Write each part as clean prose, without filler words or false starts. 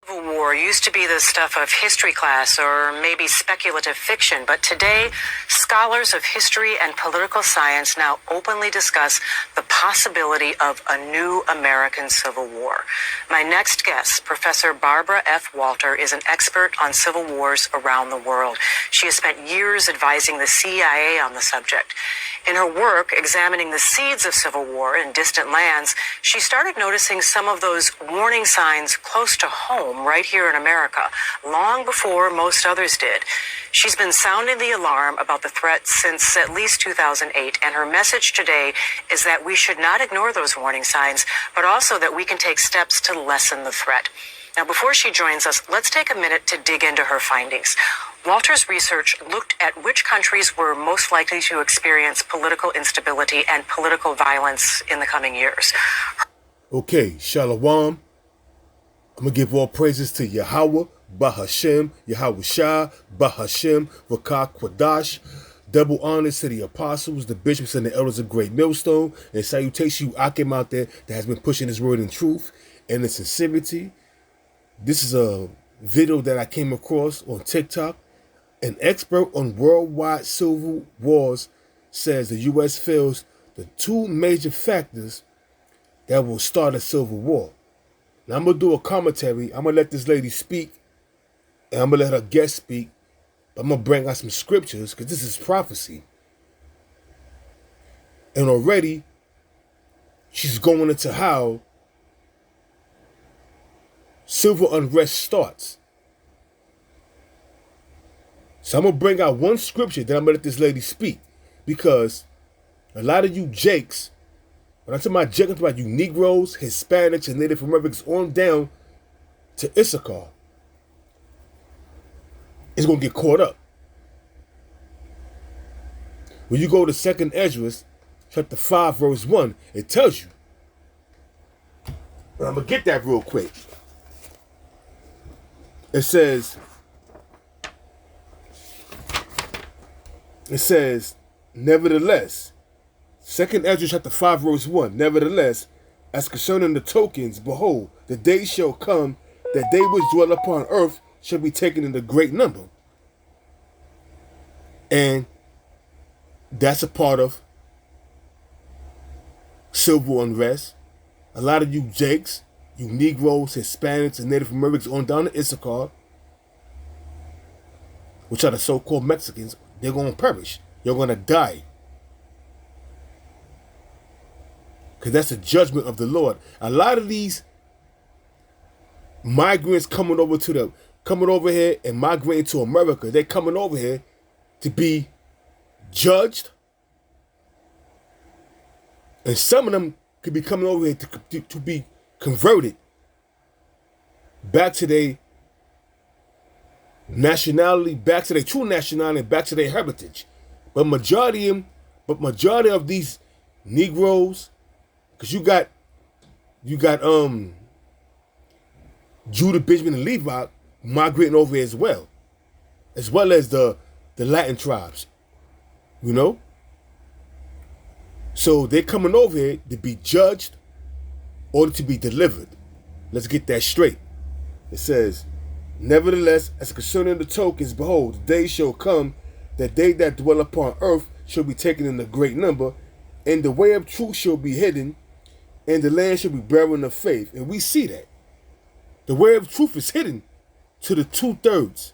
Civil War used to be the stuff of history class or maybe speculative fiction, but today, scholars of history and political science now openly discuss the possibility of a new American Civil War. My next guest, Professor Barbara F. Walter, is an expert on civil wars around the world. She has spent years advising the CIA on the subject. In her work examining the seeds of civil war in distant lands, she started noticing some of those warning signs close to home right here in America, long before most others did. She's been sounding the alarm about the threat since at least 2008, and her message today is that we should not ignore those warning signs, but also that we can take steps to lessen the threat. Now, before she joins us, let's take a minute to dig into her findings. Walter's research looked at which countries were most likely to experience political instability and political violence in the coming years. Okay, Shalom. I'm going to give all praises to Yahweh, Bahashem, Yahweh Shah, Bahashem, Rakah Kwadash. Double honors to the apostles, the bishops, and the elders of Great Millstone. And salutation you Akim out there that has been pushing this word in truth and in sincerity. This is a video that I came across on TikTok. An expert on worldwide civil wars says the U.S. feels the two major factors that will start a civil war. Now, I'm going to do a commentary. I'm going to let this lady speak, and I'm going to let her guest speak. But I'm going to bring out some scriptures, because this is prophecy. And already, she's going into how civil unrest starts. So I'm going to bring out one scripture that I'm going to let this lady speak. Because a lot of you jakes, when I talk about jakes, I'm talking about you Negroes, Hispanics, and Native Americans on down to Issachar, is going to get caught up. When you go to 2nd Ezra, chapter 5, verse 1, it tells you. But I'm going to get that real quick. It says, nevertheless, 2nd Ezra chapter 5 verse 1, nevertheless, as concerning the tokens, behold, the day shall come that they which dwell upon earth shall be taken in a great number. And that's a part of civil unrest. A lot of you jakes, you Negroes, Hispanics, and Native Americans on down to Issachar, which are the so-called Mexicans, they're going to perish. You're going to die. Because that's the judgment of the Lord. A lot of these migrants coming over here and migrating to America, they're coming over here to be judged. And some of them could be coming over here to be converted back to their nationality, back to their true nationality, back to their heritage. But majority of these Negroes, because you got Judah, Benjamin, and Levi migrating over here as well as the Latin tribes, you know. So they're coming over here to be judged or to be delivered. Let's get that straight. It says, nevertheless, as concerning the tokens, behold, the day shall come that they that dwell upon earth shall be taken in a great number, and the way of truth shall be hidden, and the land shall be barren of faith. And we see that. The way of truth is hidden to the 2/3.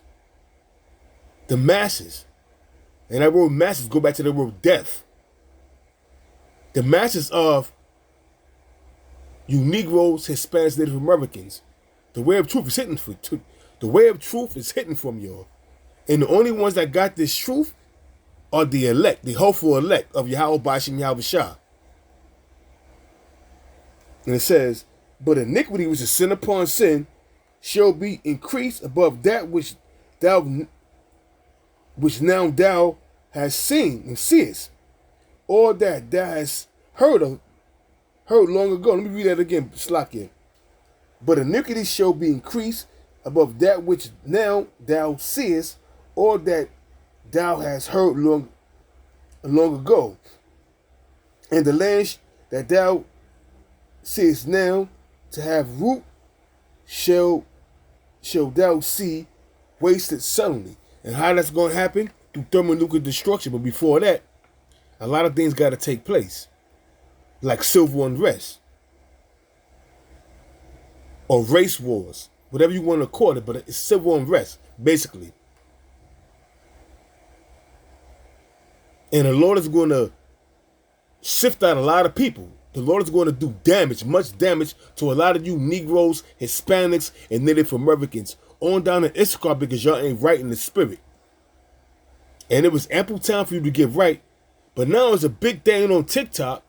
The masses. And that word masses go back to the word death. The masses of you Negroes, Hispanics, Native Americans. The way of truth is hidden the way of truth is hidden from y'all. And the only ones that got this truth are the elect, the hopeful elect of Yahweh Bashim Yahweh Shah. And it says, but iniquity, which is sin upon sin, shall be increased above that which now thou hast seen and seest, or that thou hast heard long ago. Let me read that again, Slakia. But iniquity shall be increased above that which now thou seest, or that thou hast heard long ago. And the land that thou seest now to have root shall shall thou see wasted suddenly. And how that's going to happen? Through thermonuclear destruction. But before that, a lot of things got to take place. Like civil unrest. Or race wars. Whatever you want to call it. But it's civil unrest, basically. And the Lord is going to sift out a lot of people. The Lord is going to do damage, much damage, to a lot of you Negroes, Hispanics, and Native Americans on down to Issachar because y'all ain't right in the spirit. And it was ample time for you to get right. But now it's a big thing on TikTok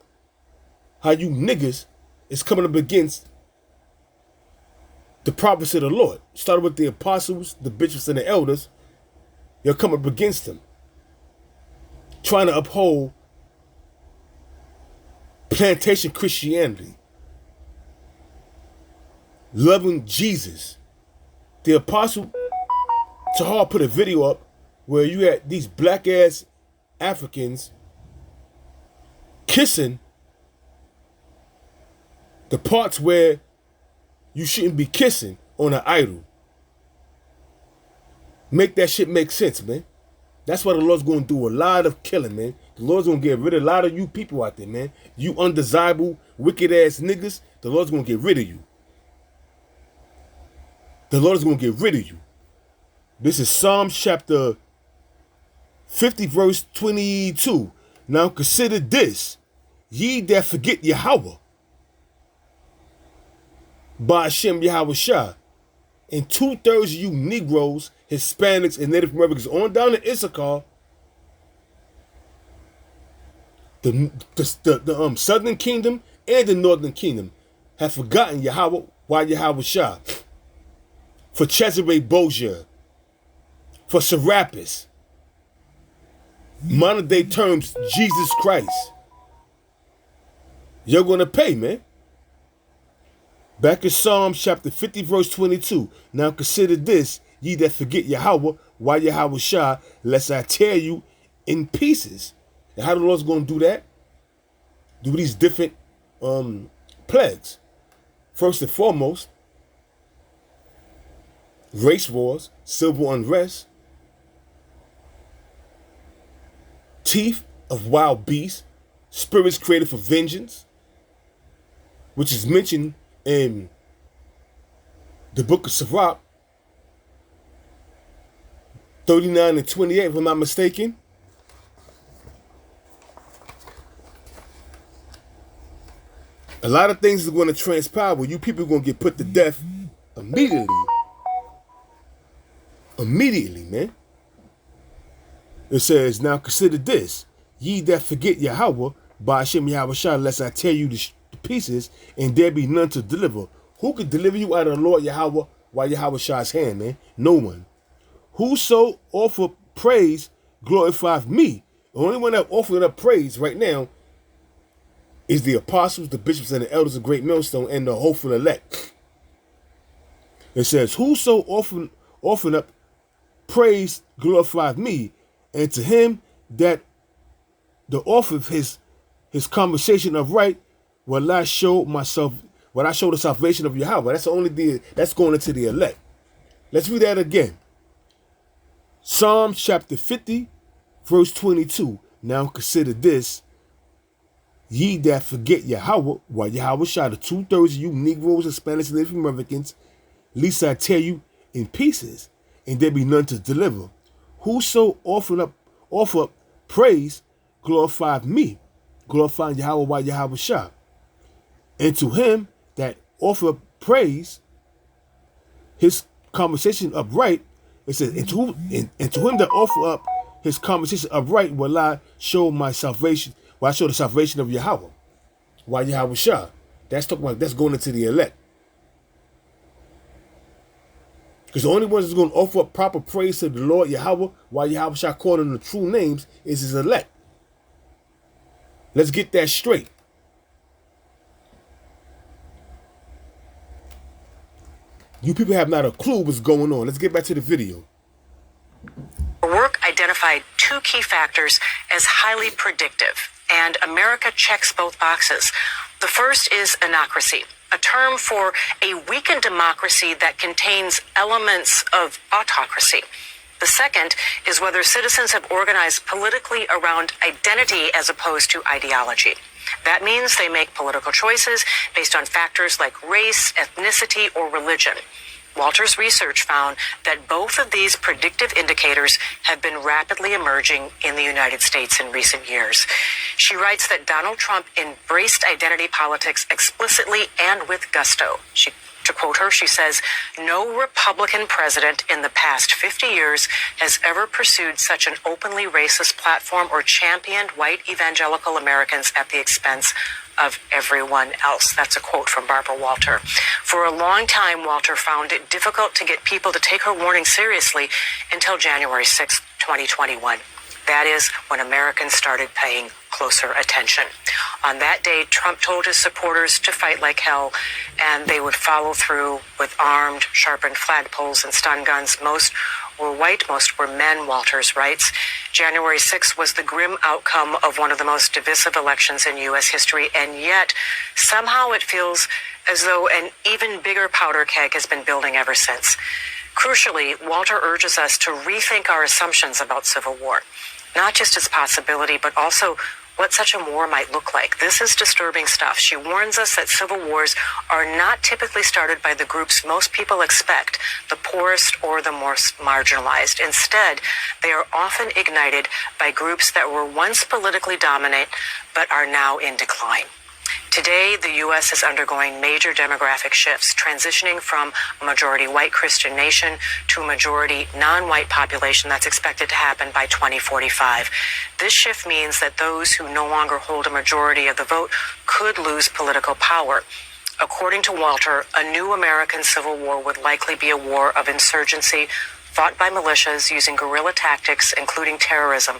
how you niggas is coming up against the prophets of the Lord. Started with the apostles, the bishops, and the elders. You'll come up against them. Trying to uphold plantation Christianity. Loving Jesus. The apostle Tahar put a video up where you had these black ass Africans kissing the parts where you shouldn't be kissing on an idol. Make that shit make sense, man. That's why the Lord's going to do a lot of killing, man. The Lord's going to get rid of a lot of you people out there, man. You undesirable, wicked-ass niggas, the Lord's going to get rid of you. The Lord is going to get rid of you. This is Psalms chapter 50, verse 22. Now consider this, ye that forget Yahweh, by Hashem Yahweh Shah, and 2/3 of you Negroes, Hispanics, and Native Americans on down to Issachar, the Southern Kingdom and the Northern Kingdom have forgotten Yahweh, why Yahweh Shah, for Cesare Borgia, for Serapis, modern day terms, Jesus Christ. You're going to pay, man. Back in Psalms chapter 50, verse 22. Now consider this, ye that forget Yahweh, why Yahweh Shah, lest I tear you in pieces. And how the Lord's going to do that? Do these different plagues. First and foremost, race wars, civil unrest, teeth of wild beasts, spirits created for vengeance, which is mentioned in the book of Sirach, 39 and 28, if I'm not mistaken. A lot of things are going to transpire where you people are going to get put to death immediately. Immediately, man. It says, now consider this, ye that forget Yahweh, by Hashem Yahweh Shah, lest I tear you to pieces, and there be none to deliver. Who could deliver you out of the Lord Yahweh by Yahweh Shah's hand, man? No one. Whoso offer praise glorifieth me. The only one that offering up praise right now is the apostles, the bishops, and the elders of Great Millstone, and the hopeful elect. It says, whoso offering up praise glorifieth me, and to him that the offer of his conversation of right will I show myself, will I show the salvation of Yahweh. That's the only thing that's going into the elect. Let's read that again. Psalms chapter 50, verse 22. Now consider this, ye that forget Yahweh, while Yahweh Shah, the 2/3 of you Negroes, Hispanics, and Native Americans, lest I tear you in pieces, and there be none to deliver. Whoso offer up praise glorifieth me, glorifying Yahweh while Yahweh Shah. And to him that offer praise, his conversation upright, it says, and to him that offer up his conversation upright will I show my salvation, will I show the salvation of Yahweh, while Yahweh Shah. That's talking about, that's going into the elect. Because the only ones that's going to offer up proper praise to the Lord Yahweh, while Yahweh Shah called them the true names, is his elect. Let's get that straight. You people have not a clue what's going on. Let's get back to the video. Work identified two key factors as highly predictive, and America checks both boxes. The first is anocracy. a term for a weakened democracy that contains elements of autocracy. The second is whether citizens have organized politically around identity as opposed to ideology. That means they make political choices based on factors like race, ethnicity, or religion. Walter's research found that both of these predictive indicators have been rapidly emerging in the United States in recent years. She writes that Donald Trump embraced identity politics explicitly and with gusto. To quote her, she says, "No Republican president in the past 50 years has ever pursued such an openly racist platform or championed white evangelical Americans at the expense of everyone else." That's a quote from Barbara Walter. For a long time, Walter found it difficult to get people to take her warning seriously until January 6, 2021. That is when Americans started paying closer attention. On that day, Trump told his supporters to fight like hell, and they would follow through with armed, sharpened flagpoles and stun guns. Most were white, most were men, Walters writes. January 6th was the grim outcome of one of the most divisive elections in U.S. history, and yet somehow it feels as though an even bigger powder keg has been building ever since. Crucially, Walter urges us to rethink our assumptions about civil war, not just its possibility, but also what such a war might look like. This is disturbing stuff. She warns us that civil wars are not typically started by the groups most people expect, the poorest or the most marginalized. Instead, they are often ignited by groups that were once politically dominant, but are now in decline. Today, the U.S. is undergoing major demographic shifts, transitioning from a majority white Christian nation to a majority non-white population that's expected to happen by 2045. This shift means that those who no longer hold a majority of the vote could lose political power. According to Walter, a new American civil war would likely be a war of insurgency fought by militias using guerrilla tactics, including terrorism.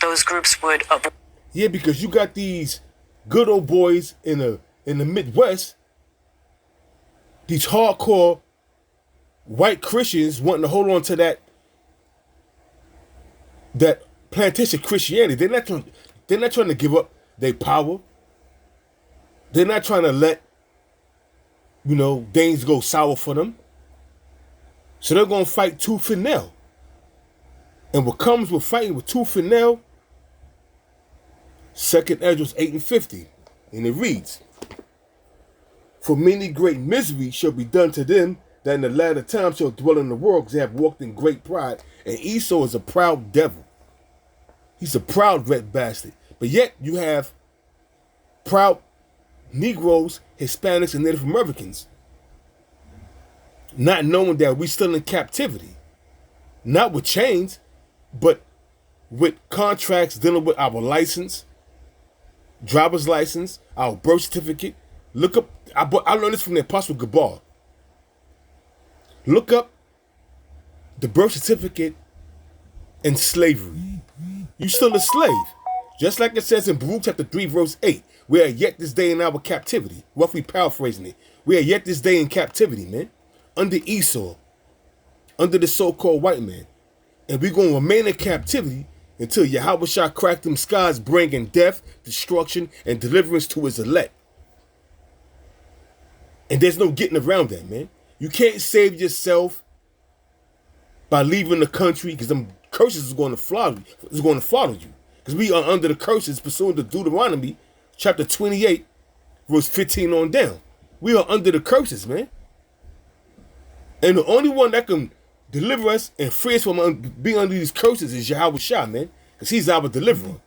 Those groups would avoid... Yeah, because you got these good old boys in the Midwest, these hardcore white Christians wanting to hold on to that plantation Christianity. They're not trying to give up their power. They're not trying to let, things go sour for them. So they're going to fight tooth and nail. And what comes with fighting with tooth and nail, 2nd Ezra 8:50, and it reads, "For many great misery shall be done to them that in the latter time shall dwell in the world, because they have walked in great pride. And Esau is a proud devil." He's a proud red bastard. But yet you have proud Negroes, Hispanics, and Native Americans not knowing that we still in captivity. Not with chains, but with contracts dealing with our license, driver's license, our birth certificate. Look up, I learned this from the Apostle Gabar. Look up the birth certificate and slavery. You still a slave. Just like it says in Baruch chapter 3, verse 8. We are yet this day in our captivity. Roughly paraphrasing it. We are yet this day in captivity, man. Under Esau. Under the so-called white man. And we're going to remain in captivity until Yahweh shall crack them skies, bringing death, destruction, and deliverance to his elect. And there's no getting around that, man. You can't save yourself by leaving the country, because them curses is going to follow you. Because we are under the curses pursuant to Deuteronomy chapter 28, verse 15 on down. We are under the curses, man. And the only one that can deliver us and free us from being under these curses is Yahweh Shah, man. Because he's our deliverer.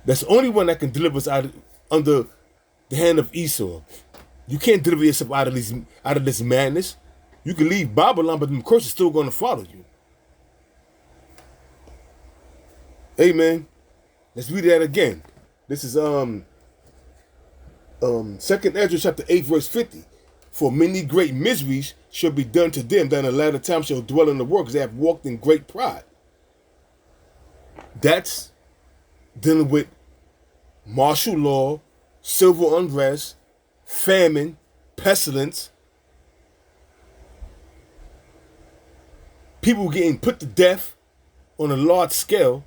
That's the only one that can deliver us under the hand of Esau. You can't deliver yourself out of this madness. You can leave Babylon, but the curse is still going to follow you. Amen. Let's read that again. This is 2nd Ezra chapter 8, verse 50. "For many great miseries shall be done to them that in the latter time shall dwell in the world, because they have walked in great pride." That's dealing with martial law, civil unrest, famine, pestilence, people getting put to death on a large scale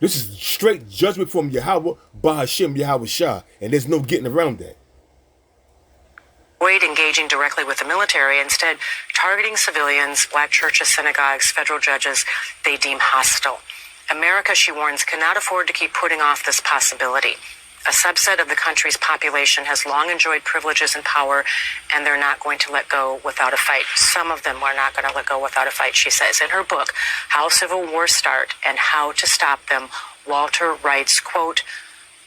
This is straight judgment from Yahweh, Bahashem, Yahweh Shah, and there's no getting around that. Avoid engaging directly with the military, instead targeting civilians, black churches, synagogues, federal judges they deem hostile. America, she warns, cannot afford to keep putting off this possibility. A subset of the country's population has long enjoyed privileges and power, and they're not going to let go without a fight. Some of them are not going to let go without a fight, she says. In her book, How Civil Wars Start and How to Stop Them, Walter writes, quote,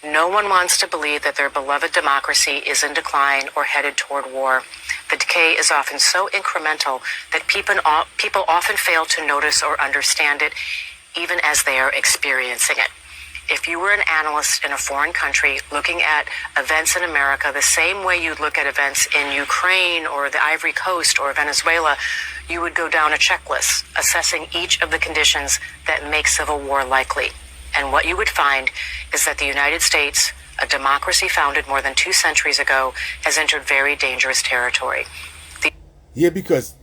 "No one wants to believe that their beloved democracy is in decline or headed toward war. The decay is often so incremental that people often fail to notice or understand it, even as they are experiencing it. If you were an analyst in a foreign country looking at events in America the same way you'd look at events in Ukraine or the Ivory Coast or Venezuela, you would go down a checklist assessing each of the conditions that make civil war likely. And what you would find is that the United States, a democracy founded more than 2 centuries ago, has entered very dangerous territory." Yeah, because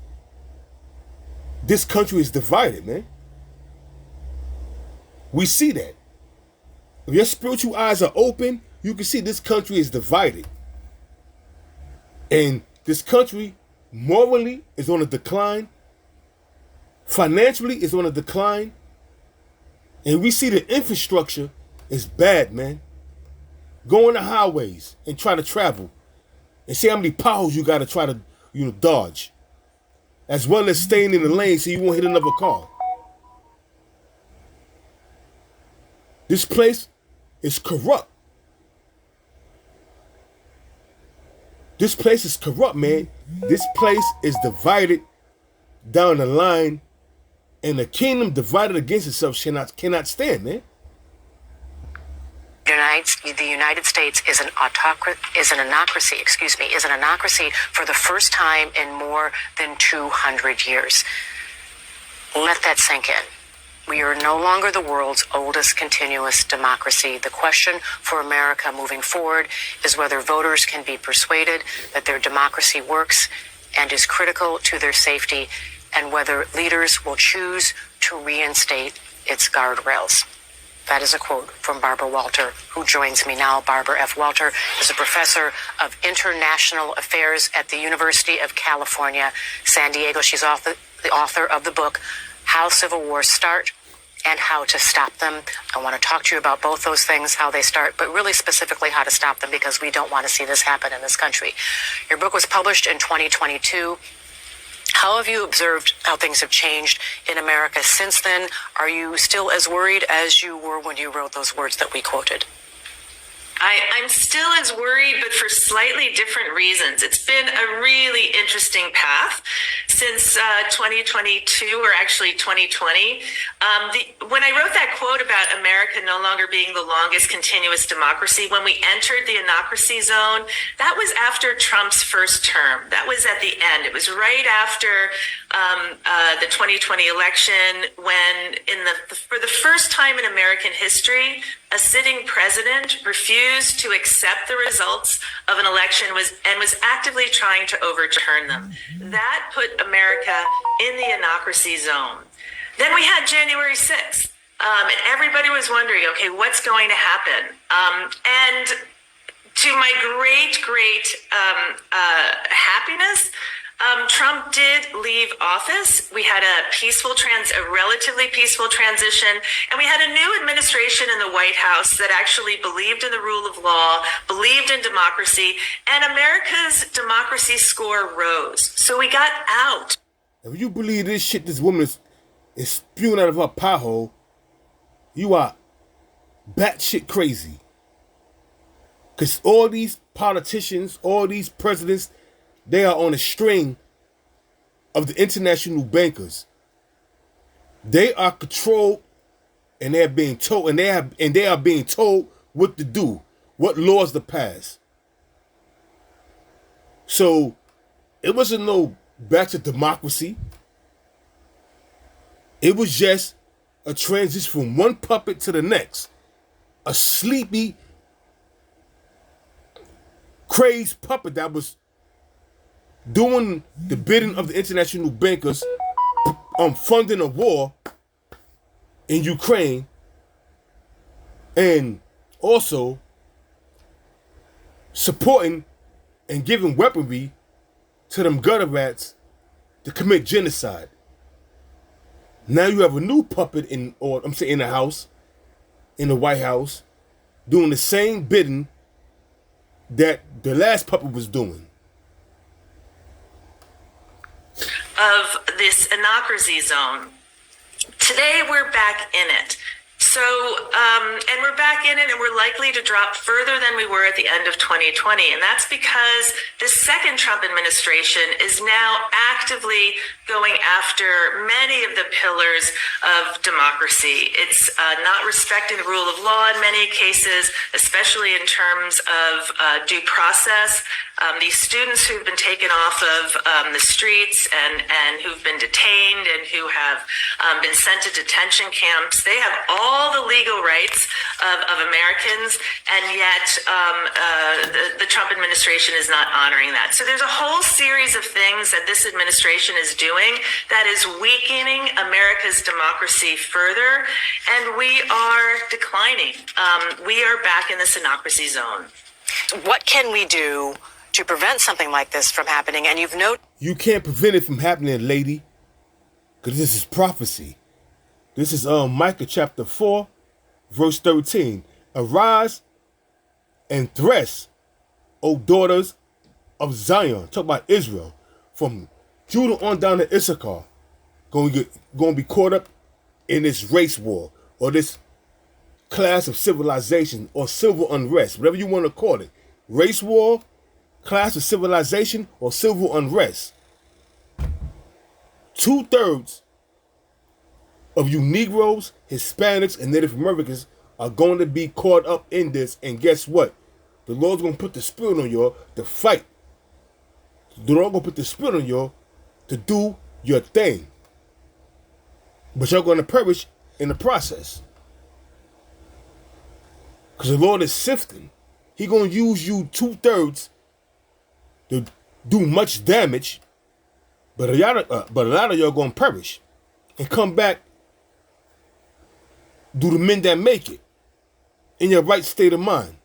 this country is divided, man. We see that. If your spiritual eyes are open, you can see this country is divided. And this country morally is on a decline. Financially is on a decline. And we see the infrastructure is bad, man. Go on the highways and try to travel. And see how many potholes you got to try to, dodge. As well as staying in the lane so you won't hit another car. This place is corrupt. This place is corrupt, man. This place is divided down the line, and a kingdom divided against itself cannot stand, man. The United States is an anocracy for the first time in more than 200 years. Let that sink in. We are no longer the world's oldest continuous democracy. The question for America moving forward is whether voters can be persuaded that their democracy works and is critical to their safety, and whether leaders will choose to reinstate its guardrails. That is a quote from Barbara Walter, who joins me now. Barbara F. Walter is a professor of international affairs at the University of California, San Diego. She's the author of the book, How Civil Wars Start and How to Stop Them. I want to talk to you about both those things, how they start, but really specifically how to stop them, because we don't want to see this happen in this country. Your book was published in 2022. How have you observed how things have changed in America since then? Are you still as worried as you were when you wrote those words that we quoted? I'm still as worried, but for slightly different reasons. It's been a really interesting path since 2022, or actually 2020. When I wrote that quote about America no longer being the longest continuous democracy, when we entered the anocracy zone, that was after Trump's first term. That was at the end. It was right after the 2020 election, when for the first time in American history, a sitting president refused to accept the results of an election and was actively trying to overturn them. That put America in the anocracy zone. Then we had January 6th, and everybody was wondering, okay, what's going to happen? And to my great happiness, Trump did leave office. We had a relatively peaceful transition, and we had a new administration in the White House that actually believed in the rule of law, believed in democracy, and America's democracy score rose. So we got out. If you believe this shit this woman is spewing out of her pie hole, you are batshit crazy. Because all these politicians, all these presidents, they are on a string of the international bankers. They are controlled, and they are being told, and they are being told what to do, what laws to pass. So it wasn't no batch of democracy. It was just a transition from one puppet to the next. A sleepy, crazed puppet that was doing the bidding of the international bankers, funding a war in Ukraine, And also supporting and giving weaponry to them gutter rats to commit genocide. Now you have a new puppet in the house, in the White House, doing the same bidding that the last puppet was doing. Of this anocracy zone. Today we're back in it. So, and we're back in it, and we're likely to drop further than we were at the end of 2020. And that's because the second Trump administration is now actively going after many of the pillars of democracy. It's not respecting the rule of law in many cases, especially in terms of due process. These students who've been taken off of the streets and who've been detained and who have been sent to detention camps, they have all the legal rights of Americans, and yet the Trump administration is not honoring that. So there's a whole series of things that this administration is doing that is weakening America's democracy further, and we are declining. We are back in the xenocracy zone. What can we do to prevent something like this from happening? And you've noted... You can't prevent it from happening, lady, because this is prophecy. This is Micah chapter 4, verse 13. Arise and thresh, O daughters of Zion. Talk about Israel. From Judah on down to Issachar. Going to be caught up in this race war, or this class of civilization, or civil unrest, whatever you want to call it. Race war, class of civilization, or civil unrest. 2/3 of you Negroes, Hispanics, and Native Americans are going to be caught up in this. And guess what? The Lord's going to put the spirit on y'all to fight. The Lord going to put the spirit on y'all to do your thing. But y'all going to perish in the process. Because the Lord is sifting. He going to use you 2/3 to do much damage. But a lot of y'all going to perish and come back, do the men that make it, in your right state of mind.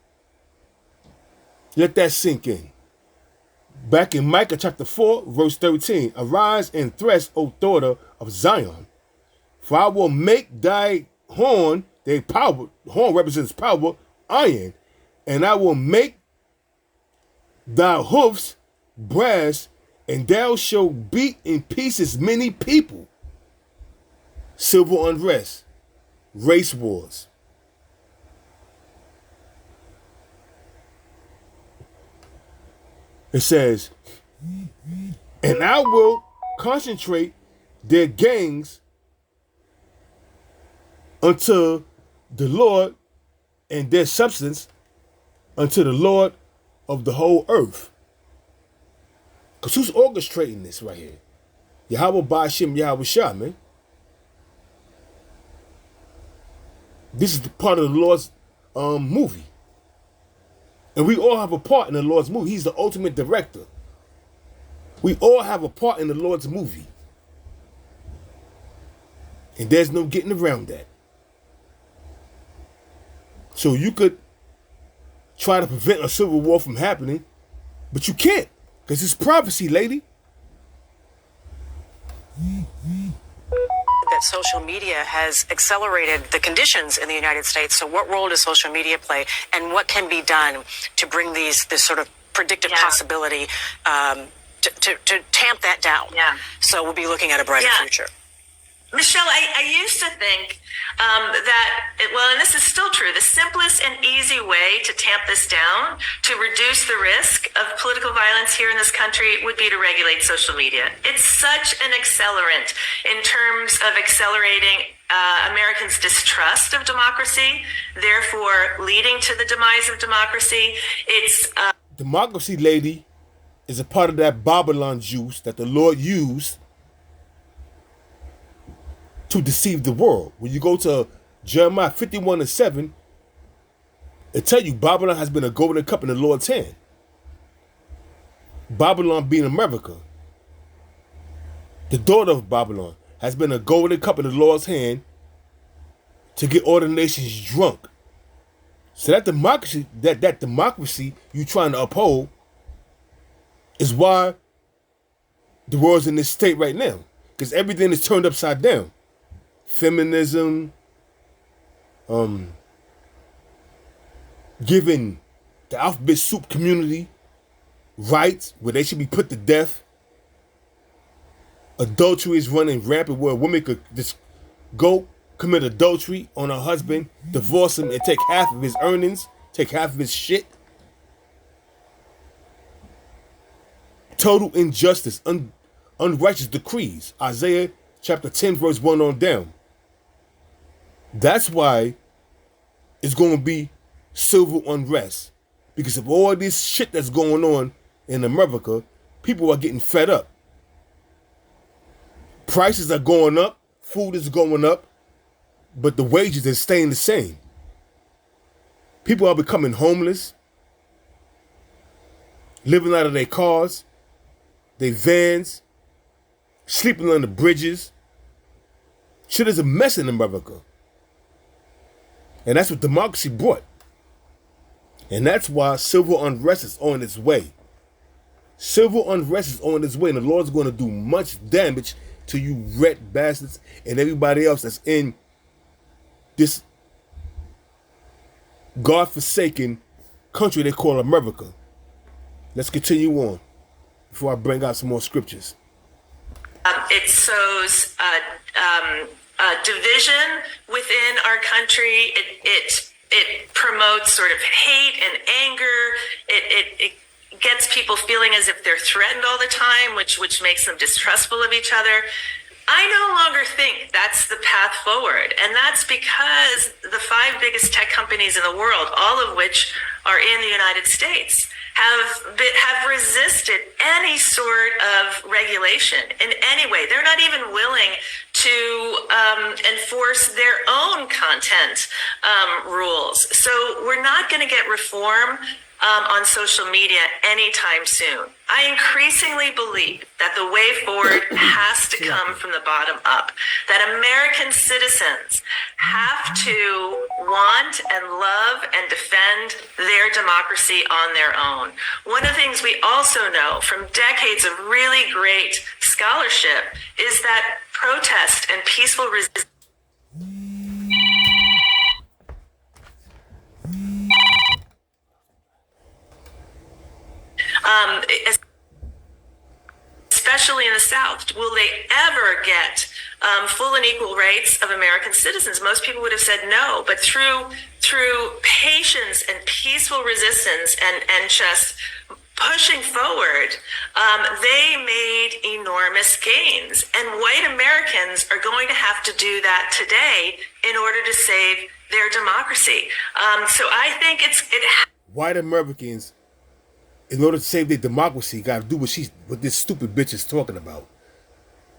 Let that sink in. Back in Micah chapter 4, verse 13. Arise and thresh, O daughter of Zion. For I will make thy horn, thy power, horn represents power, iron. And I will make thy hoofs brass, and thou shalt beat in pieces many people. Civil unrest. Race wars. It says, and I will concentrate their gangs unto the Lord, and their substance unto the Lord of the whole earth. Because who's orchestrating this right here? Yahweh Ba'ashem Yahweh Shah, man. This is the part of the Lord's movie. And we all have a part in the Lord's movie. He's the ultimate director. We all have a part in the Lord's movie. And there's no getting around that. So you could try to prevent a civil war from happening, but you can't, because it's prophecy, lady. That social media has accelerated the conditions in the United States. So what role does social media play, and what can be done to bring this sort of predictive possibility to tamp that down? Yeah. So we'll be looking at a brighter future. Michelle, I used to think and this is still true, the simplest and easy way to tamp this down, to reduce the risk of political violence here in this country, would be to regulate social media. It's such an accelerant in terms of accelerating Americans' distrust of democracy, therefore leading to the demise of democracy. It's democracy, lady, is a part of that Babylon juice that the Lord used to deceive the world. When you go to Jeremiah 51:7, it tell you Babylon has been a golden cup in the Lord's hand. Babylon being America. The daughter of Babylon has been a golden cup in the Lord's hand to get all the nations drunk So that democracy you trying to uphold is why the world's in this state right now. Because everything is turned upside down. Feminism, giving the alphabet soup community rights where they should be put to death. Adultery is running rampant where a woman could just go commit adultery on her husband, divorce him, and take half of his earnings, take half of his shit. Total injustice, unrighteous decrees. Isaiah chapter 10 verse 1 on down. That's why it's going to be civil unrest. Because of all this shit that's going on in America, people are getting fed up. Prices are going up, food is going up, but the wages are staying the same. People are becoming homeless, living out of their cars, their vans, sleeping on the bridges. Shit is a mess in America. And that's what democracy brought. And that's why civil unrest is on its way. Civil unrest is on its way, and the Lord's going to do much damage to you rat bastards and everybody else that's in this God-forsaken country they call America. Let's continue on before I bring out some more scriptures. It sows division within our country. It promotes sort of hate and anger. It gets people feeling as if they're threatened all the time, which makes them distrustful of each other. I no longer think that's the path forward. And that's because the 5 biggest tech companies in the world, all of which are in the United States, have resisted any sort of regulation in any way. They're not even willing to enforce their own content rules. So we're not going to get reform on social media anytime soon. I increasingly believe that the way forward has to come from the bottom up, that American citizens have to want and love and defend their democracy on their own. One of the things we also know from decades of really great scholarship is that protest and peaceful resistance especially in the South, will they ever get full and equal rights of American citizens? Most people would have said no, but through patience and peaceful resistance and just pushing forward, they made enormous gains. And white Americans are going to have to do that today in order to save their democracy. So I think white Americans, in order to save their democracy, got to do what this stupid bitch is talking about.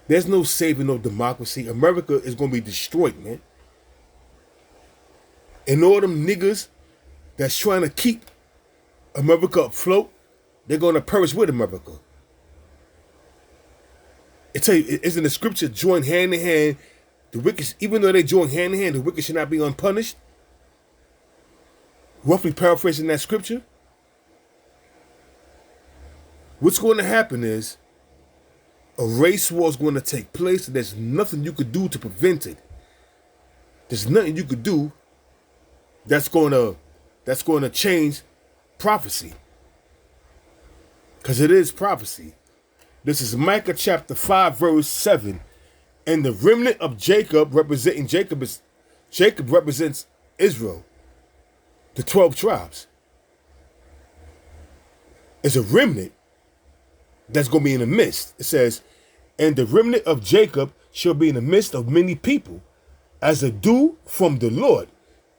There's no saving no democracy. America is going to be destroyed, man. And all them niggas that's trying to keep America afloat, they're going to perish with America. It tell you, isn't the scripture join hand in hand? The wicked, even though they join hand in hand, the wicked should not be unpunished. Roughly paraphrasing that scripture. What's going to happen is a race war is going to take place, and there's nothing you could do to prevent it. There's nothing you could do that's going to change prophecy, because it is prophecy. This is Micah chapter 5 verse 7, and the remnant of Jacob representing Jacob represents Israel, the 12 tribes. It's a remnant that's going to be in the midst. It says, and the remnant of Jacob shall be in the midst of many people, as a dew from the Lord.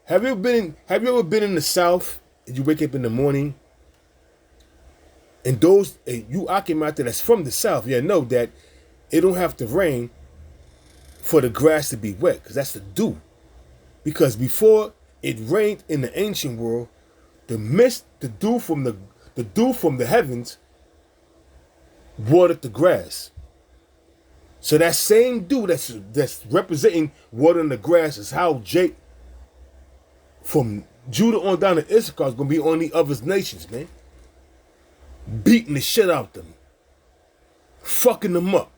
Have you ever been in the South and you wake up in the morning and you came out there that's from the South, you know that it don't have to rain for the grass to be wet, because that's the dew. Because before it rained in the ancient world, the mist, the dew from the heavens watered the grass. So that same dew that's representing watering the grass is how from Judah on down to Issachar is going to be on the other nations, man. Beating the shit out them. Fucking them up.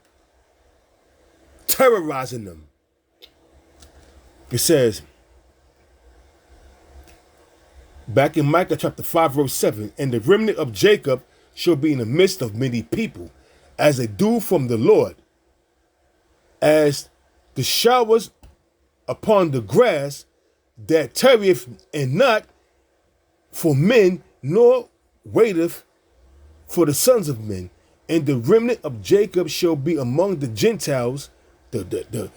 Terrorizing them. It says, back in Micah chapter 5 verse 7, and the remnant of Jacob shall be in the midst of many people, as a dew from the Lord, as the showers upon the grass, that tarrieth and not for men, nor waiteth for the sons of men. And the remnant of Jacob shall be among the Gentiles, the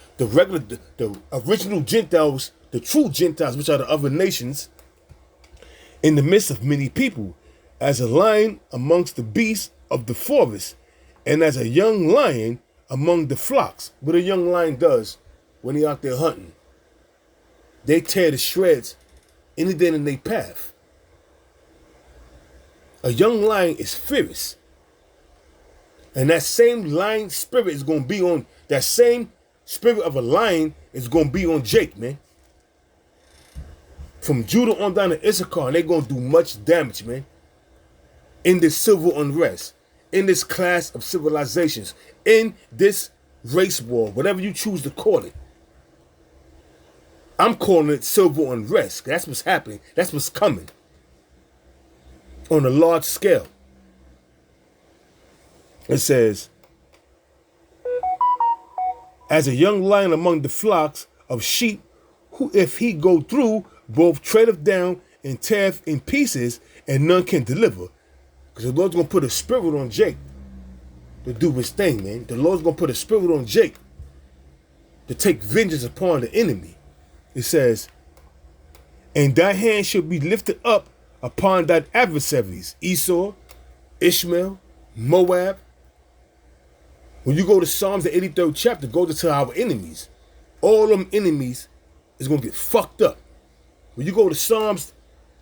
original Gentiles, the true Gentiles, which are the other nations, in the midst of many people, as a lion amongst the beasts of the forest, and as a young lion among the flocks. What a young lion does when he out there hunting, they tear to shreds anything in their path. A young lion is fierce. And that same lion spirit is going to be on, that same spirit of a lion is going to be on Jake, man. From Judah on down to Issachar, they're going to do much damage, man. In this civil unrest, in this class of civilizations, in this race war, whatever you choose to call it. I'm calling it civil unrest. That's what's happening. That's what's coming. On a large scale. It says, as a young lion among the flocks of sheep, who if he go through, both treadeth down and teareth in pieces, and none can deliver. Because the Lord's going to put a spirit on Jake to do his thing, man. The Lord's going to put a spirit on Jake to take vengeance upon the enemy. It says, and thy hand shall be lifted up upon thy adversaries, Esau, Ishmael, Moab. When you go to Psalms, the 83rd chapter, go to our enemies. All them enemies is going to get fucked up. When you go to Psalms,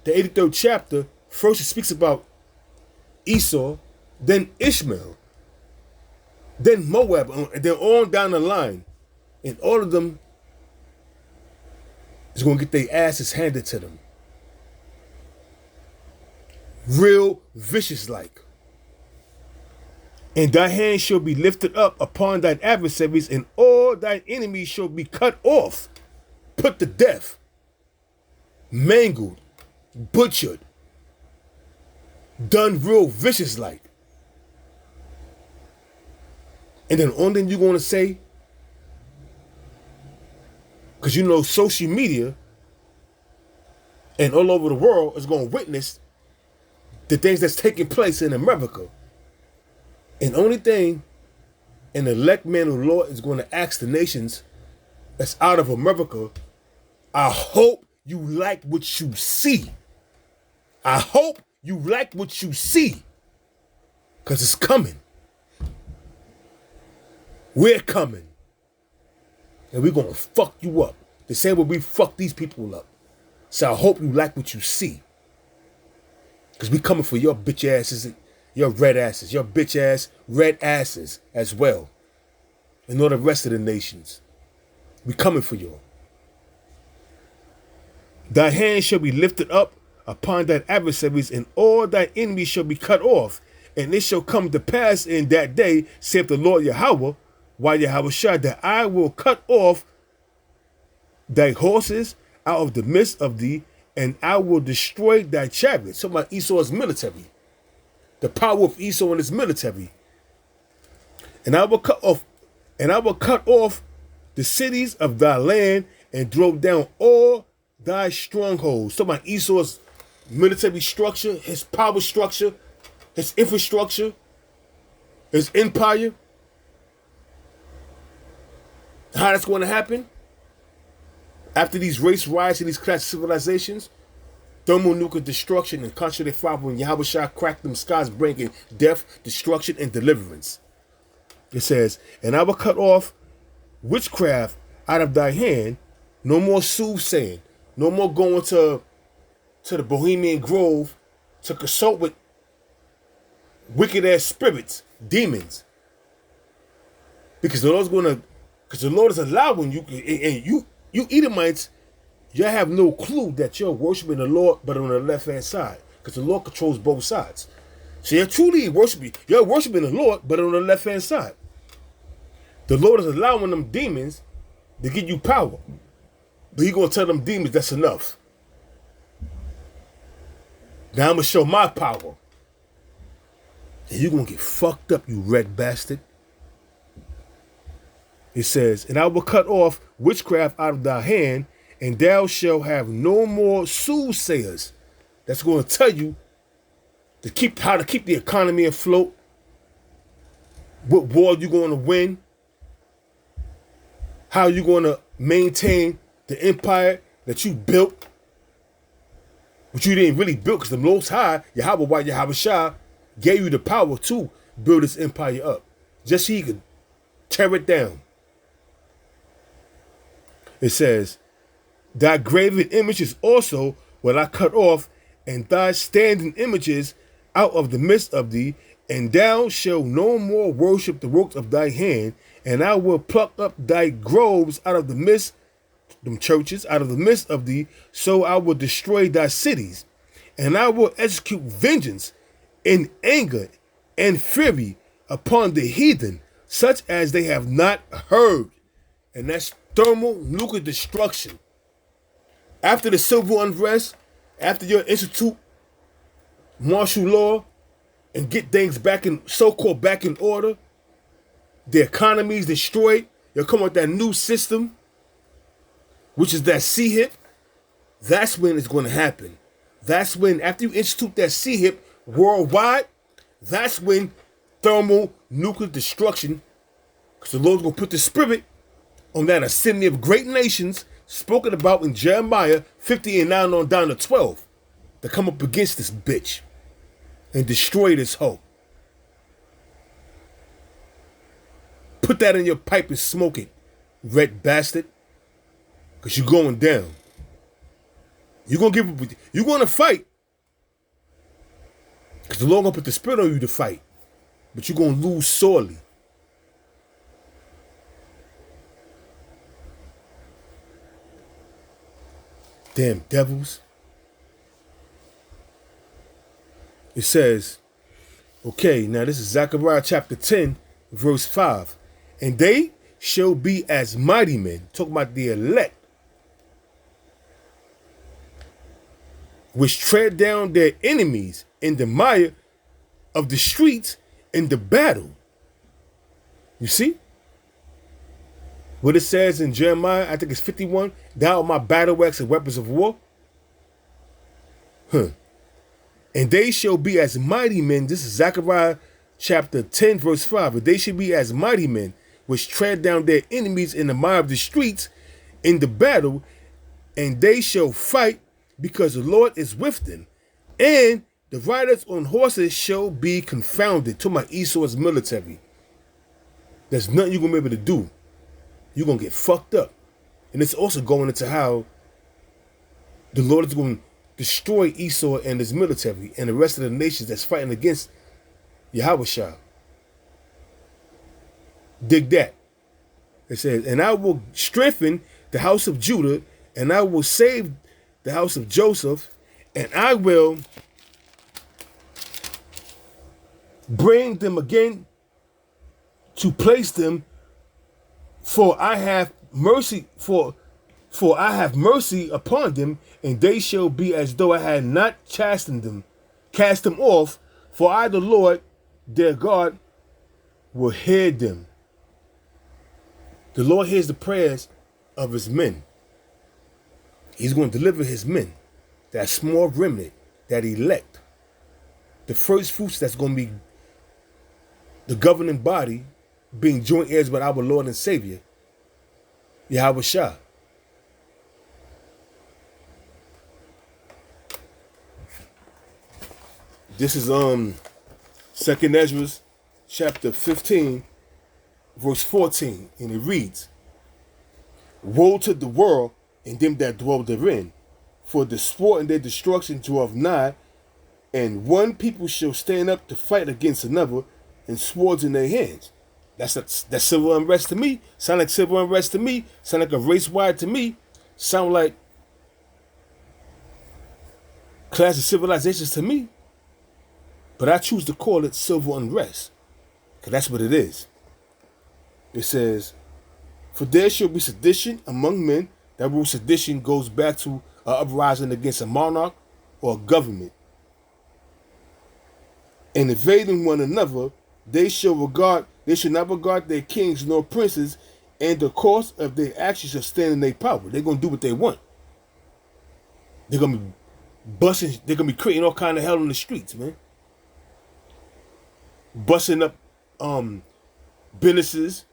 the 83rd chapter, first it speaks about Esau, then Ishmael, then Moab, and then on down the line. And all of them is going to get their asses handed to them. Real vicious like. And thy hand shall be lifted up upon thine adversaries, and all thine enemies shall be cut off, put to death, mangled, butchered, done real vicious like. And then only thing you're going to say, because you know social media and all over the world is going to witness the things that's taking place in America. And only thing an elect man of the Lord is going to ask the nations that's out of America, I hope you like what you see. I hope you like what you see. Because it's coming. We're coming. And we're going to fuck you up. The same way we fuck these people up. So I hope you like what you see. Because we coming for your bitch asses, your red asses, your bitch ass red asses as well. And all the rest of the nations. We coming for you. Thy hand shall be lifted up upon thine adversaries, and all thy enemies shall be cut off. And it shall come to pass in that day, saith the Lord Yahweh, while Yahweh shall, that I will cut off thy horses out of the midst of thee, and I will destroy thy chariots. So about Esau's military. The power of Esau and his military. And I will cut off the cities of thy land, and throw down all thy strongholds. So about Esau's military structure, his power structure, his infrastructure, his empire. How that's going to happen? After these race riots and these class civilizations, thermonuclear destruction and concentrated fire when Yahweh shall crack them skies, bringing death, destruction, and deliverance. It says, and I will cut off witchcraft out of thy hand, no more soothsaying, no more going to the Bohemian Grove to consult with wicked ass spirits, demons. Because the Lord is allowing you, and you Edomites, you have no clue that you're worshiping the Lord, but on the left-hand side, because the Lord controls both sides. So you're worshiping the Lord, but on the left-hand side. The Lord is allowing them demons to give you power. But He's going to tell them demons that's enough. Now I'm going to show my power. And you're going to get fucked up, you red bastard. It says, and I will cut off witchcraft out of thy hand, and thou shalt have no more soothsayers. That's going to tell you how to keep the economy afloat, what war you're going to win, how you're going to maintain the empire that you built, but you didn't really build, because the Most High, Yahweh Shah, gave you the power to build this empire up, just so He could tear it down. It says, thy graven images also will I cut off, and thy standing images out of the midst of thee, and thou shalt no more worship the works of thy hand, and I will pluck up thy groves out of the midst, them churches, out of the midst of thee, so I will destroy thy cities, and I will execute vengeance in anger and fury upon the heathen, such as they have not heard. And that's thermonuclear destruction. After the civil unrest, after you institute martial law and get things so-called back in order, the economy is destroyed, you'll come with that new system, which is that CHIP. That's when it's going to happen. That's when, after you institute that CHIP worldwide, that's when thermonuclear destruction, because the Lord's going to put the spirit on that assembly of great nations spoken about in Jeremiah 50 and 9 on down to 12 to come up against this bitch and destroy this hoe. Put that in your pipe and smoke it, red bastard, because you're going down. You're going to fight, because the Lord going to put the spirit on you to fight, but you're going to lose sorely. Damn devils. It says, okay, now this is Zechariah chapter 10, verse 5. And they shall be as mighty men, talking about the elect, which tread down their enemies in the mire of the streets in the battle. You see? What it says in Jeremiah, I think it's 51, thou art my battle axe and weapons of war. And they shall be as mighty men. This is Zechariah chapter 10, verse 5. And they shall be as mighty men, which tread down their enemies in the mire of the streets in the battle. And they shall fight, because the Lord is with them. And the riders on horses shall be confounded. To my Esau's military. There's nothing you're going to be able to do. You're going to get fucked up. And it's also going into how the Lord is going to destroy Esau and his military and the rest of the nations that's fighting against Yahweh Shah. Dig that. It says, and I will strengthen the house of Judah, and I will save the house of Joseph, and I will bring them again to place them. For I have mercy upon them, and they shall be as though I had not cast them off. For I, the Lord, their God, will hear them. The Lord hears the prayers of His men. He's going to deliver His men, that small remnant, that elect, the first fruits that's going to be the governing body, being joint heirs with our Lord and Savior, Yahweh Shah. This is 2nd Ezra chapter 15, verse 14, and it reads, woe to the world and them that dwell therein, for the sport and their destruction draweth nigh, and one people shall stand up to fight against another, and swords in their hands. That's civil unrest to me. Sound like civil unrest to me. Sound like a race riot to me. Sound like class of civilizations to me, but I choose to call it civil unrest, because that's what it is. It says, for there shall be sedition among men. That word sedition goes back to an uprising against a monarch or a government. And invading one another, they shall not regard their kings nor princes, and the course of their actions shall stand in their power. They're gonna do what they want. They're gonna be busting, they're gonna be creating all kind of hell in the streets, man. Busting up businesses,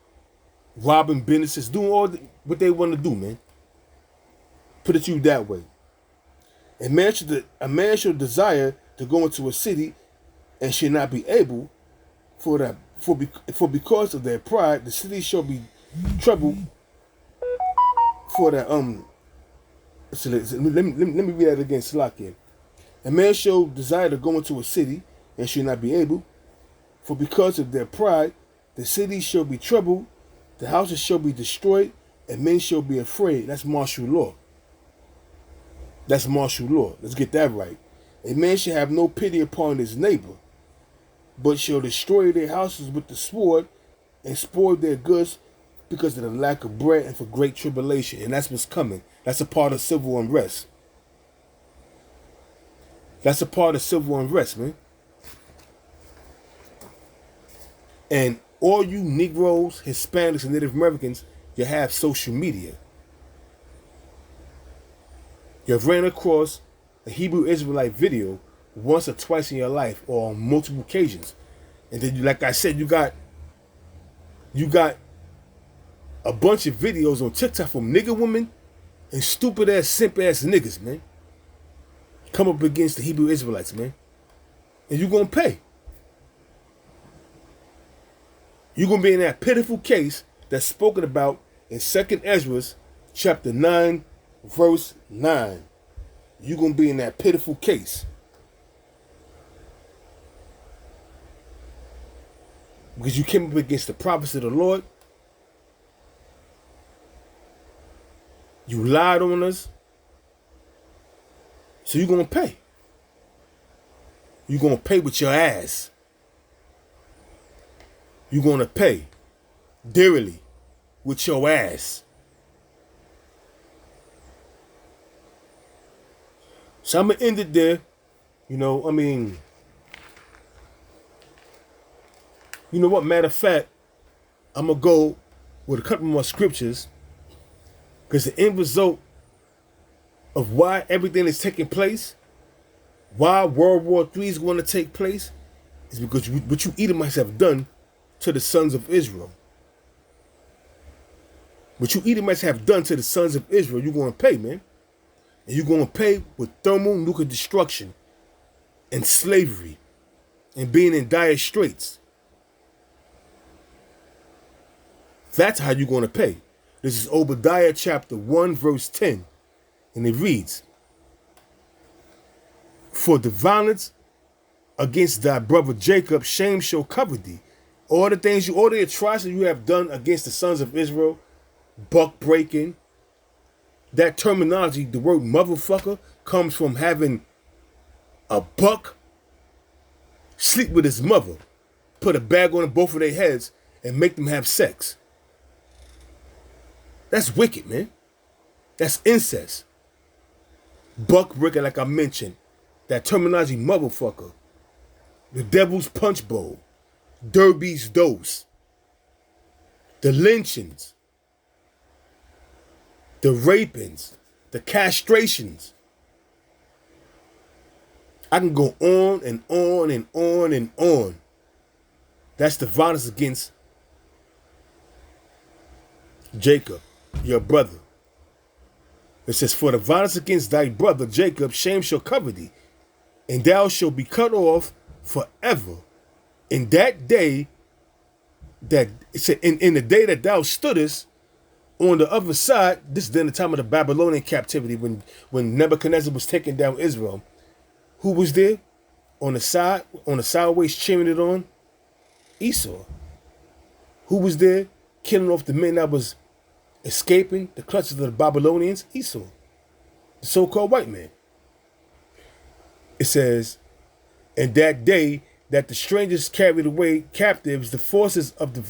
robbing businesses, doing all what they want to do, man. Put it to you that way. A man should desire to go into a city and should not be able, for because of their pride, the city shall be troubled. For that so let me read that again, Slakia. A man shall desire to go into a city and should not be able, for because of their pride, the city shall be troubled, the houses shall be destroyed, and men shall be afraid. That's martial law. That's martial law. Let's get that right. A man shall have no pity upon his neighbor, but shall destroy their houses with the sword and spoil their goods because of the lack of bread and for great tribulation. And that's what's coming. That's a part of civil unrest. That's a part of civil unrest, man. And all you Negroes, Hispanics, and Native Americans, you have social media. You've ran across a Hebrew Israelite video once or twice in your life, or on multiple occasions. And then, like I said, you got a bunch of videos on TikTok from nigger women and stupid ass, simp ass niggas, man. Come up against the Hebrew Israelites, man. And you're gonna pay. You're going to be in that pitiful case that's spoken about in 2nd Ezra chapter 9, verse 9. You're going to be in that pitiful case. Because you came up against the prophets of the Lord. You lied on us. So you're going to pay. You're going to pay with your ass. You're going to pay dearly with your ass. So I'm going to end it there. You know what? Matter of fact, I'm going to go with a couple more scriptures, because the end result of why everything is taking place, why World War III is going to take place, is because what you Edomites have done to the sons of Israel. What you Edomites have done to the sons of Israel, you're going to pay, man. And you're going to pay with thermonuclear destruction and slavery and being in dire straits. That's how you're going to pay. This is Obadiah chapter 1, verse 10. And it reads, for the violence against thy brother Jacob, shame shall cover thee. All the atrocities you have done against the sons of Israel, buck breaking. That terminology, the word motherfucker, comes from having a buck sleep with his mother, put a bag on both of their heads, and make them have sex. That's wicked, man. That's incest. Buck breaker, like I mentioned. That terminology, motherfucker. The devil's punch bowl. Derby's dose. The lynchings. The rapings. The castrations. I can go on and on and on and on. That's the violence against Jacob, your brother. It says, for the violence against thy brother Jacob, shame shall cover thee, and thou shalt be cut off forever. In that day, that it said, in the day that thou stoodest on the other side, this is then the time of the Babylonian captivity, when Nebuchadnezzar was taking down Israel. Who was there on the side, on the sideways, cheering it on? Esau. Who was there killing off the men that was escaping the clutches of the Babylonians? Esau, the so-called white man. It says, "In that day that the strangers carried away captives, the forces of the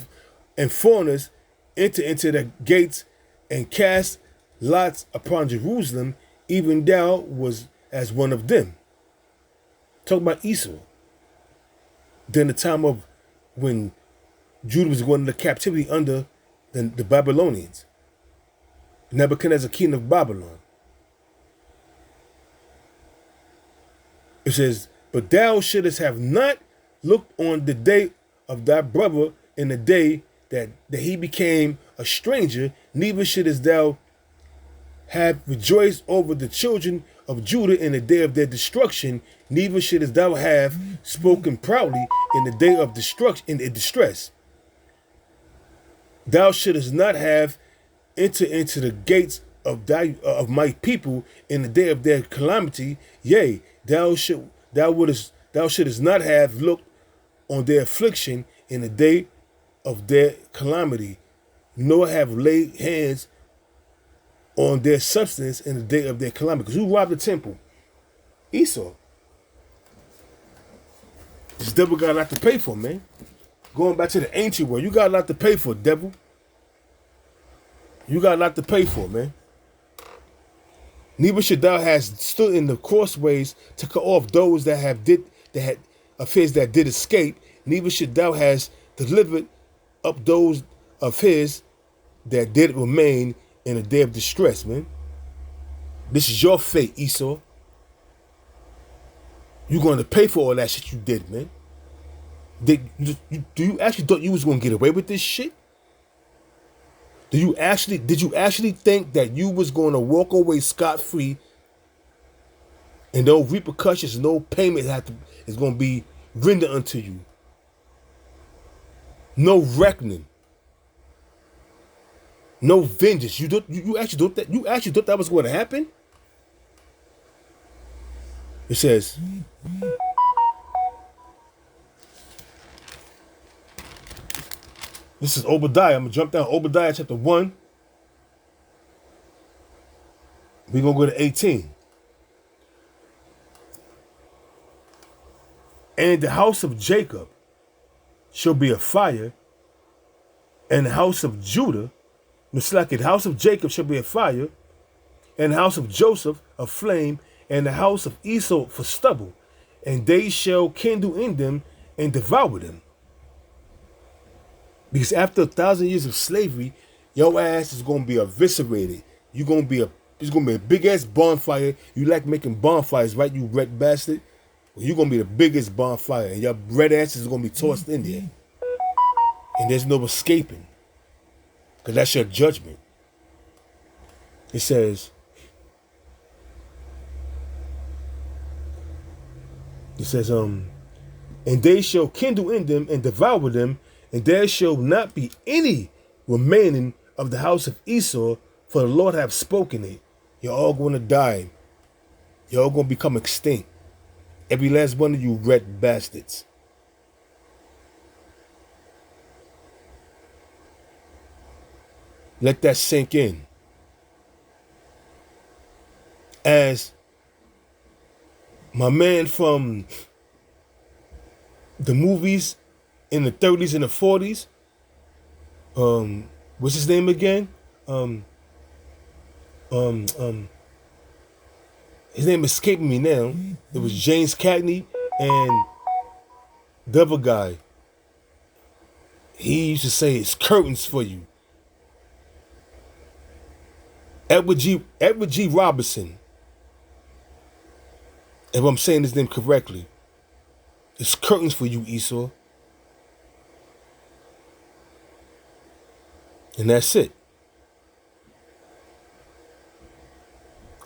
and foreigners enter into the gates and cast lots upon Jerusalem, even thou was as one of them." Talk about Esau. During the time of when Judah was going into captivity under the Babylonians. Nebuchadnezzar, king of Babylon. It says, "But thou shouldest have not looked on the day of thy brother in the day that he became a stranger, neither shouldest thou have rejoiced over the children of Judah in the day of their destruction, neither shouldest thou have spoken proudly in the day of destruction, in distress. Thou shouldest not have entered into the gates of my people in the day of their calamity. Yea, thou shouldest not have looked on their affliction in the day of their calamity, nor have laid hands on their substance in the day of their calamity." Because who robbed the temple? Esau. This devil got a lot to pay for, man. Going back to the ancient world, you got a lot to pay for, devil. You got a lot to pay for, man. "Neither should thou have stood in the crossways to cut off those that had affairs that did escape. Neither should thou have delivered up those of his that did remain in a day of distress," man. This is your fate, Esau. You're going to pay for all that shit you did, man. Do you actually thought you was going to get away with this shit? Did you actually think that you was going to walk away scot-free and no repercussions, no payment is going to be rendered unto you? No reckoning. No vengeance. You actually thought that was going to happen? It says, this is Obadiah. I'm going to jump down. Obadiah chapter 1. We're going to go to 18. "And the house of Jacob shall be a fire, and the house of Judah, the house of Jacob shall be a fire, and the house of Joseph a flame, and the house of Esau for stubble, and they shall kindle in them and devour them." Because after 1,000 years of slavery, your ass is going to be eviscerated. It's going to be a big ass bonfire. You like making bonfires, right, you red bastard? Well, you're going to be the biggest bonfire, and your red asses is going to be tossed in there. And there's no escaping. Because that's your judgment. It says, "And they shall kindle in them and devour them, and there shall not be any remaining of the house of Esau, for the Lord hath spoken it." You're all going to die. You're all going to become extinct. Every last one of you red bastards. Let that sink in. As my man from the movies in the 30s and the 40s, what's his name again? His name escaping me now. It was James Cagney and the other guy. He used to say it's curtains for you. Edward G. Robinson. If I'm saying his name correctly. It's curtains for you, Esau. And that's it.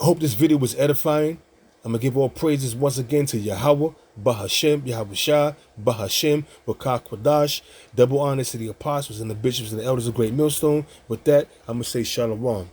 I hope this video was edifying. I'm going to give all praises once again to Yahweh, Bahashem, Yahweh Shah, Bahashem, Bakak Kwadash. Double honors to the apostles and the bishops and the elders of Great Millstone. With that, I'm going to say Shalom.